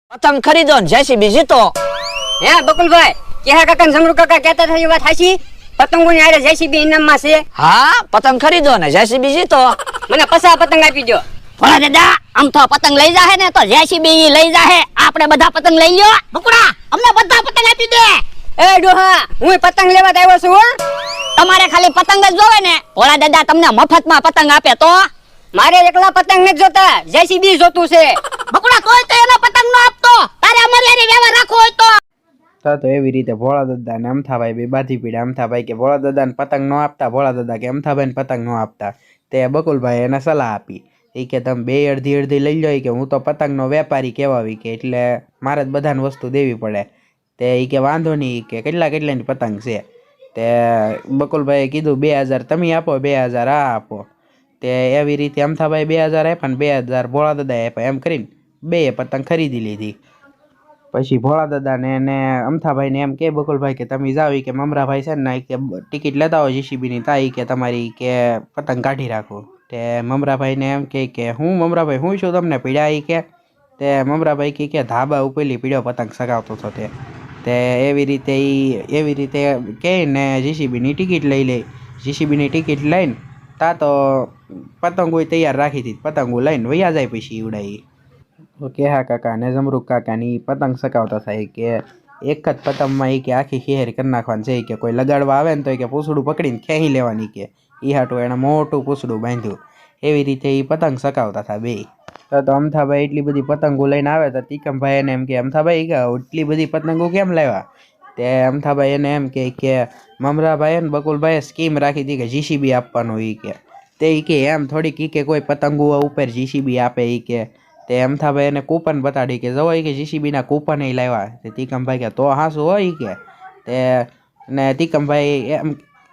પતંગ ખરીદો ને જેસીબી જીતો. હે બકુલભાઈ, કેહા કાકા ને જમરૂ કાકા કહેતા હતા એ વાત હાચી? પતંગોની આરે જેસીબી ઇનામમાં છે. હા, પતંગ ખરીદો ને જેસીબી જીતો. મને 50 પતંગ આપી દો. ભોળા દાદા, આમ તો પતંગ લઈ જાહે ને તો જેસીબી લઈ જાહે. આપણે બધા પતંગ લઈ લ્યો. બકુડા, અમને બધા પતંગ આપી દે. એ ડોહા, હું પતંગ લેવા જ આવ્યો છું હો. તમારે ખાલી પતંગ જ જોવે ને? ભોળા દાદા તમને મફતમાં પતંગ આપે તો? મારે એકલા પતંગ નથી જોતા, જેસીબી જોતું છે. બકુડા, તોય તો એનો પતંગ નો આપતો. તારે અમારી હારે વ્યવહાર રાખવો હોય તો. તો એવી રીતે ભોળા દાદા ને અમથાભાઈ બે બાધી પીડ્યા. અમથાભાઈ કે ભોળા દાદાને પતંગ ન આપતા, ભોળા દાદા કે અમથાભાઈને પતંગ ન આપતા. તે બકુલભાઈ એને સલાહ આપી. એ કે તમે બે અડધી અડધી લઈ લો. કે હું તો પતંગનો વેપારી કહેવાવી કે એટલે મારે જ બધાને વસ્તુ દેવી પડે. તે એ કે વાંધો નહીં, કે કેટલાની પતંગ છે. તે બકુલભાઈએ કીધું 2000 તમે આપો, 2000 આ આપો. તે એવી રીતે અમથાભાઈ 2000 આપ્યા ને 2000 ભોળા દાદાએ આપ્યા. એમ કરીને બે પતંગ ખરીદી લીધી. પછી ભોળા દાદાને એને અમથાભાઈને એમ કે બકુલભાઈ કે તમે જાઓ કે મમરાભાઈ છે ને કે ટિકિટ લેતા હોય જીસીબીની, તા કે તમારી કે પતંગ કાઢી રાખો. તે મમરાભાઈને એમ કે હું મમરાભાઈ હું છું તમને પીડ્યા? કે તે મમરાભાઈ કે ધાબા ઉપરલી પીડ્યો પતંગ સગાવતો હતો. તે એવી રીતે કહીને જીસીબીની ટિકિટ લઈ લે. જીસીબીની ટિકિટ લઈને તા તો પતંગો તૈયાર રાખી હતી. પતંગો લઈને વયા જાય. પછી ઉડાઈ કેહા કાકા ને જમરૂક કાકાની પતંગ સકાવતા થાય કે એક જ પતંગમાં કે આખી ખેર કરી નાખવાની છે. કે કોઈ લગાડવા આવે ને તો કે પૂછડું પકડીને ખેંચી લેવાની. કે ઈ હાટું એને મોટું પૂછડું બાંધ્યું. એવી રીતે એ પતંગ સકાવતા હતા બે. તો અમથાભાઈ એટલી બધી પતંગો લઈને આવે તો તીકમભાઈ એને એમ કે અમથાભાઈ કે એટલી બધી પતંગો કેમ લાવ્યા? તે અમથાભાઈ એને એમ કે મમરાભાઈ ને બકુલભાઈએ સ્કીમ રાખી હતી કે જીસીબી આપવાનું. એ કે તે કે એમ થોડીક કે કોઈ પતંગો ઉપર જીસીબી આપે. એ કે તે અમથાભાઈ એને કૂપન બતાડી કે જવો કે જીસીબીના કૂપન એ લાવ્યા. તે તીકમભાઈ કે તો હાસું હોય કે તે ને તીકમભાઈ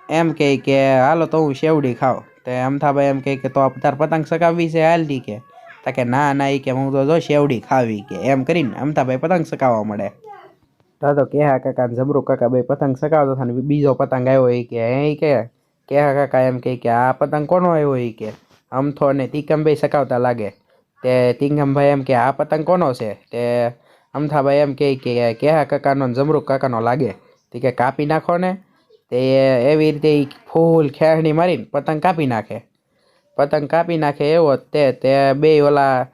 એમ કે હાલો તો હું શેવડી ખાવ. તે અમથાભાઈ એમ કે તો તાર પતંગ સકાવવી છે હાલ દી કે તા કે ના એ કે હું તો જો શેવડી ખાવી. કે એમ કરીને અમથાભાઈ પતંગ સકાવવા મળે. તો કેહા કાકા ને જમરૂક કાકા બે પતંગ સકાવતા હતા ને બીજો પતંગ આવ્યો. એ કે કેહા કાકા એમ કે આ પતંગ કોનો આવ્યો? એ કે અમથો ને તીકમભાઈ સકાવતા લાગે. તે તીકમભાઈ એમ કે આ પતંગ કોનો છે? તે અમથાભાઈ એમ કે કેહા કાકાનો જમરૂક કાકાનો લાગે. તે કે કાપી નાખો ને. તે એવી રીતે ફૂલ ખેરણી મારીને પતંગ કાપી નાખે. પતંગ કાપી નાખે એવો તે બે ઓલા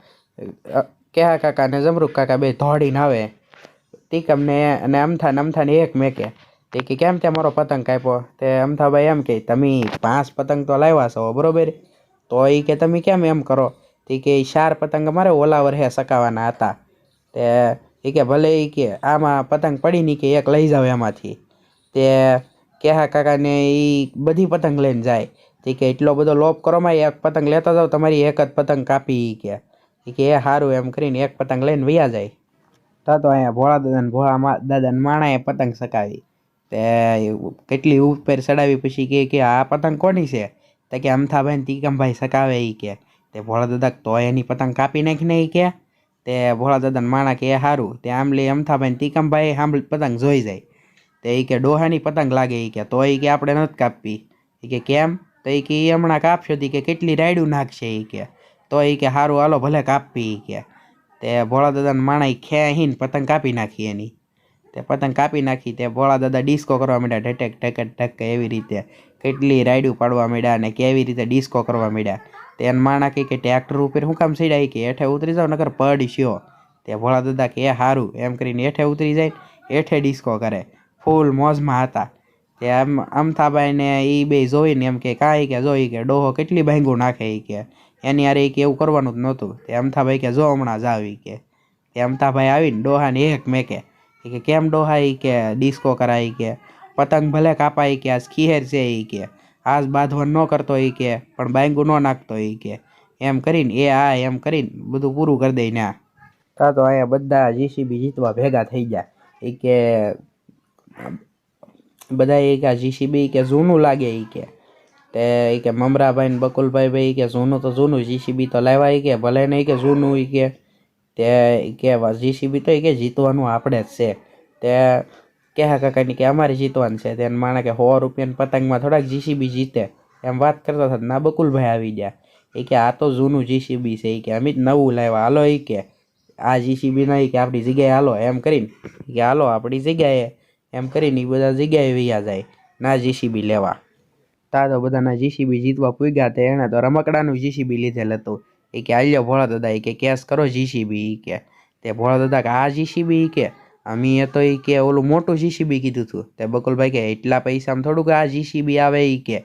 કેહા કાકા ને જમરૂક કાકા બે દોડીને આવે તીકમને અને અમથાને એક મેકે. તે કે કેમ તે મારો પતંગ કાપ્યો? તે અમથાભાઈ એમ કે તમે 5 પતંગ તો લાવ્યા છો બરોબર, તો એ કે તમે કેમ એમ કરો? તે કે 4 પતંગ અમારે ઓલા વર્ષે સકાવવાના હતા. તે એ કે ભલે. એ કે આમાં પતંગ પડી નહીં કે એક લઈ જાવ એમાંથી. તે કેહા કાકાને એ બધી પતંગ લઈને જાય. તે કે એટલો બધો લોભ કરોમાં એક પતંગ લેતા જાવ, તમારી એક જ પતંગ કાપી. કે એ સારું એમ કરીને એક પતંગ લઈને વયા જાય. તો અહીંયા ભોળા દાદાને માણાએ પતંગ સકાવી. તે કેટલી ઉપર ચડાવી પછી કે આ પતંગ કોની છે? તો કે અમથાભાઈ ને તીકમભાઈ સકાવે. એ કે તે ભોળા દાદા તો એની પતંગ કાપી નાખીને. એ કે તે ભોળા દાદાને માણા કે સારું. તે આમલી અમથાભાઈ ને તીકમભાઈ સાંભળી પતંગ જોઈ જાય. તે એ કે ડોહાની પતંગ લાગે. એ કે તો એ કે આપણે નથી કાપવી. એ કે કેમ? તો એ કે એ હમણાં કાપશો કે કેટલી રાયડું નાખશે. એ કે તો એ કે સારું હાલો ભલે કાપવી. કે તે ભોળા દાદાને માણા ખેંચીને પતંગ કાપી નાખી એની. તે પતંગ કાપી નાખી. તે ભોળા દાદા ડિસ્કો કરવા માંડ્યા. ઢટક ઢકટ ઢક એવી રીતે કેટલી રાયડું પાડવા માંડ્યા અને કેવી રીતે ડિસ્કો કરવા માંડ્યા. તે એને માણા કે ટ્રેક્ટર ઉપર શું કામ સીડાય? કે હેઠે ઉતરી જાવ નકર પડશો. તે ભોળા દાદા કે સારું એમ કરીને હેઠે ઉતરી જાય. હેઠે ડિસ્કો કરે. ફૂલ મોજમાં હતા. તે અમથાભાઈને એ બે જોઈને એમ કે કાંઈ કે જોઈ કે ડોહો કેટલી ભાંગું નાખે. એ કે એની યાર કે એવું કરવાનું જ નહોતું. તે અમથાભાઈ કે જો હમણાં જ આવી. કે તે અમથાભાઈ આવીને ડોહાને એક મેકે. કે કેમ ડોહા? એ કે ડિસ્કો કરાય. કે પતંગ ભલે કાપાય. કે આજ ખીહેર છે. એ કે આજ બાંધવાનું ન કરતો. એ કે પણ બાંગું ન નાખતો. એ કે એમ કરીને એમ કરીને બધું પૂરું કરી દઈ ને. તો અહીંયા બધા જીસીબી જીતવા ભેગા થઈ ગયા. એ કે બધા એ કે જીસીબી કે જૂનું લાગે. એ કે તે એ કે મમરાભાઈ ને બકુલભાઈ ભાઈ કે જૂનું તો જૂનું જીસીબી તો લાવ્યા. કે ભલે નહીં કે જૂનું. એ કે તે કે જીસીબી તો કે જીતવાનું આપણે જ છે. તે કેહા કાકાની કે અમારે જીતવાનું છે. તેને માણે કે 100 રૂપિયાની પતંગમાં થોડાક જીસીબી જીતે એમ વાત કરતા હતા. ના બકુલભાઈ આવી ગયા. એ કે આ તો જૂનું જીસીબી છે. એ કે અમે જ નવું લાવ્યા હાલો. એ કે આ જીસીબી નહીં કે આપણી જગ્યાએ હાલો એમ કરીને કે હાલો આપણી જગ્યાએ એમ કરીને એ બધા જગ્યાએ વૈયા જાય ના જીસીબી લેવા. તા તો બધાના જીસીબી જીતવા પૂગ્યા તે એણે તો રમકડાનું જીસીબી લીધેલ હતું. એ કે આલ્યો ભોળા દાદા એ કે કેસ કરો જીસીબી એ કે તે ભોળા દાદા કે આ જીસીબી કે અમીએ તો એ કે ઓલું મોટું જીસીબી કીધું હતું. તે બકુલભાઈ કે એટલા પૈસામાં થોડુંક આ જીસીબી આવે એ કે